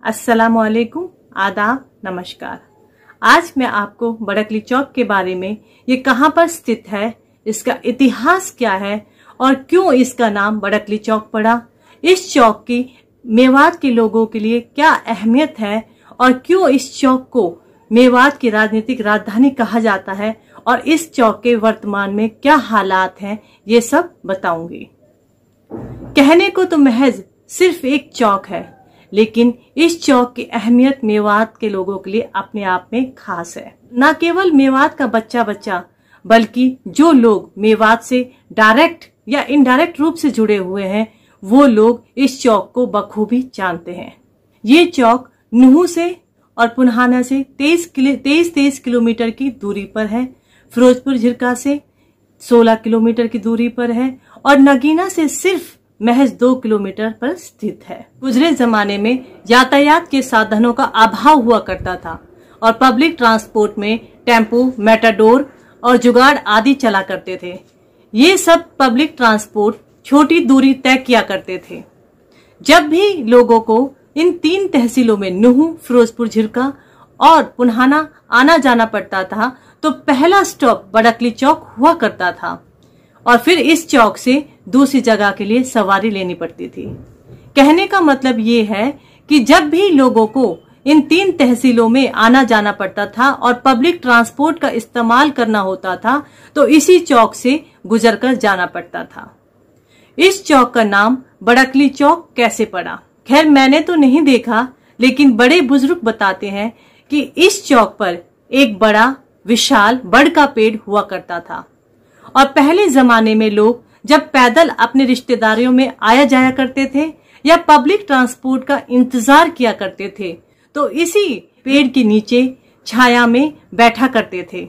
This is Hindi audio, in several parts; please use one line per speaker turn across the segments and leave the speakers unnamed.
अस्सलामुअलैकुम, आदाब, नमस्कार। आज मैं आपको बड़कली चौक के बारे में, ये कहाँ पर स्थित है, इसका इतिहास क्या है और क्यों इसका नाम बड़कली चौक पड़ा, इस चौक की मेवात के लोगों के लिए क्या अहमियत है और क्यों इस चौक को मेवात की राजनीतिक राजधानी कहा जाता है और इस चौक के वर्तमान में क्या हालात हैं, ये सब बताऊंगी। कहने को तो महज सिर्फ एक चौक है, लेकिन इस चौक की अहमियत मेवात के लोगों के लिए अपने आप में खास है। न केवल मेवात का बच्चा बल्कि जो लोग मेवात से डायरेक्ट या इनडायरेक्ट रूप से जुड़े हुए हैं, वो लोग इस चौक को बखूबी जानते हैं। ये चौक नुहू से और पुन्हाना से 23 किलोमीटर की दूरी पर है, फिरोजपुर झिरका से 16 किलोमीटर की दूरी पर है और नगीना से सिर्फ महज 2 किलोमीटर पर स्थित है। गुजरे जमाने में यातायात के साधनों का अभाव हुआ करता था और पब्लिक ट्रांसपोर्ट में टेम्पो, मेटाडोर और जुगाड़ आदि चला करते थे। ये सब पब्लिक ट्रांसपोर्ट छोटी दूरी तय किया करते थे। जब भी लोगों को इन 3 तहसीलों में नुहू, फिरोजपुर झिरका और पुन्हाना आना जाना पड़ता था, तो पहला स्टॉप बड़कली चौक हुआ करता था और फिर इस चौक से दूसरी जगह के लिए सवारी लेनी पड़ती थी। कहने का मतलब ये है कि जब भी लोगों को इन 3 तहसीलों में आना जाना पड़ता था और पब्लिक ट्रांसपोर्ट का इस्तेमाल करना होता था, तो इसी चौक से गुजरकर जाना पड़ता था। इस चौक का नाम बड़कली चौक कैसे पड़ा? खैर, मैंने तो नहीं देखा, लेकिन बड़े बुजुर्ग बताते हैं कि इस चौक पर एक बड़ा विशाल बड़ का पेड़ हुआ करता था और पहले जमाने में लोग जब पैदल अपने रिश्तेदारियों में आया जाया करते थे या पब्लिक ट्रांसपोर्ट का इंतजार किया करते थे, तो इसी पेड़ के नीचे छाया में बैठा करते थे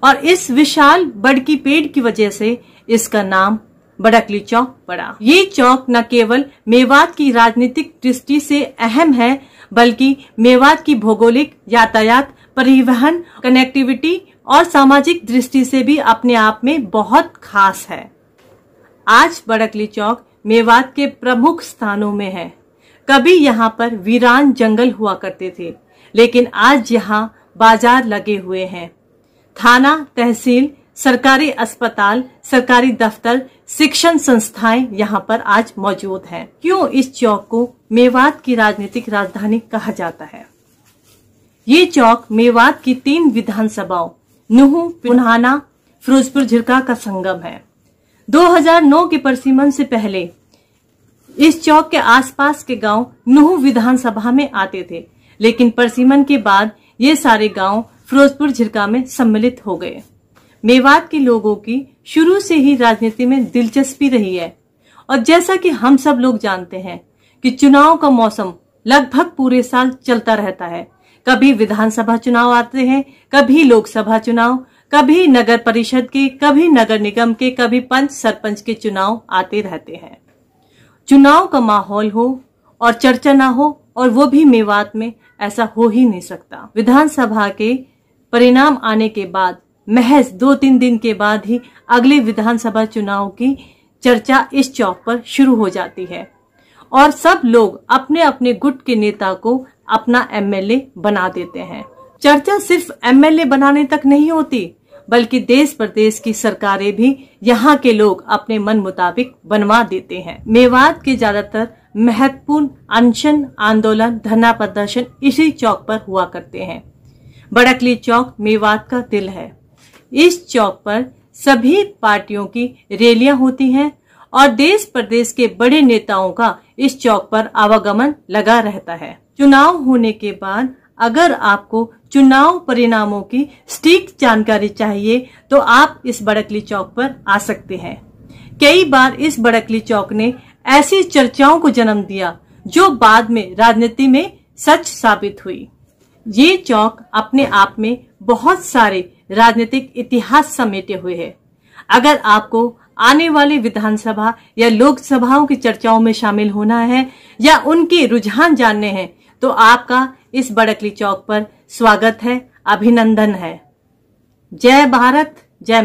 और इस विशाल बड़ की पेड़ की वजह से इसका नाम बड़कली चौक पड़ा। ये चौक न केवल मेवात की राजनीतिक दृष्टि से अहम है, बल्कि मेवात की भौगोलिक, यातायात, परिवहन, कनेक्टिविटी और सामाजिक दृष्टि से भी अपने आप में बहुत खास है। आज बड़कली चौक मेवात के प्रमुख स्थानों में है। कभी यहाँ पर वीरान जंगल हुआ करते थे, लेकिन आज यहाँ बाजार लगे हुए हैं। थाना, तहसील, सरकारी अस्पताल, सरकारी दफ्तर, शिक्षण संस्थाएं यहाँ पर आज मौजूद हैं। क्यों इस चौक को मेवात की राजनीतिक राजधानी कहा जाता है? ये चौक मेवात की 3 विधानसभाओं नुहू, पुन्हाना, फिरोजपुर झिरका का संगम है। 2009 के परिसीमन से पहले इस चौक के आसपास के गांव नुहू विधानसभा में आते थे, लेकिन परिसीमन के बाद ये सारे गांव फिरोजपुर झिरका में सम्मिलित हो गए। मेवात के लोगों की शुरू से ही राजनीति में दिलचस्पी रही है और जैसा कि हम सब लोग जानते हैं कि चुनाव का मौसम लगभग पूरे साल चलता रहता है। कभी विधानसभा चुनाव आते हैं, कभी लोकसभा चुनाव, कभी नगर परिषद के, कभी नगर निगम के, कभी पंच सरपंच के चुनाव आते रहते हैं। चुनाव का माहौल हो और चर्चा ना हो, और वो भी मेवात में, ऐसा हो ही नहीं सकता। विधानसभा के परिणाम आने के बाद महज 2-3 दिन के बाद ही अगले विधानसभा चुनाव की चर्चा इस चौक पर शुरू हो जाती है और सब लोग अपने अपने गुट के नेता को अपना एमएलए बना देते हैं। चर्चा सिर्फ एमएलए बनाने तक नहीं होती, बल्कि देश प्रदेश की सरकारें भी यहाँ के लोग अपने मन मुताबिक बनवा देते हैं। मेवात के ज्यादातर महत्वपूर्ण अनशन, आंदोलन, धरना प्रदर्शन इसी चौक पर हुआ करते हैं। बड़कली चौक मेवात का दिल है। इस चौक पर सभी पार्टियों की रैलियां होती हैं और देश प्रदेश के बड़े नेताओं का इस चौक पर आवागमन लगा रहता है। चुनाव होने के बाद अगर आपको चुनाव परिणामों की सटीक जानकारी चाहिए, तो आप इस बड़कली चौक पर आ सकते हैं। कई बार इस बड़कली चौक ने ऐसी चर्चाओं को जन्म दिया जो बाद में राजनीति में सच साबित हुई। ये चौक अपने आप में बहुत सारे राजनीतिक इतिहास समेटे हुए है। अगर आपको आने वाले विधानसभा या लोकसभाओं की चर्चाओं में शामिल होना है या उनके रुझान जानने हैं, तो आपका इस बड़कली चौक पर स्वागत है, अभिनंदन है। जय भारत, जय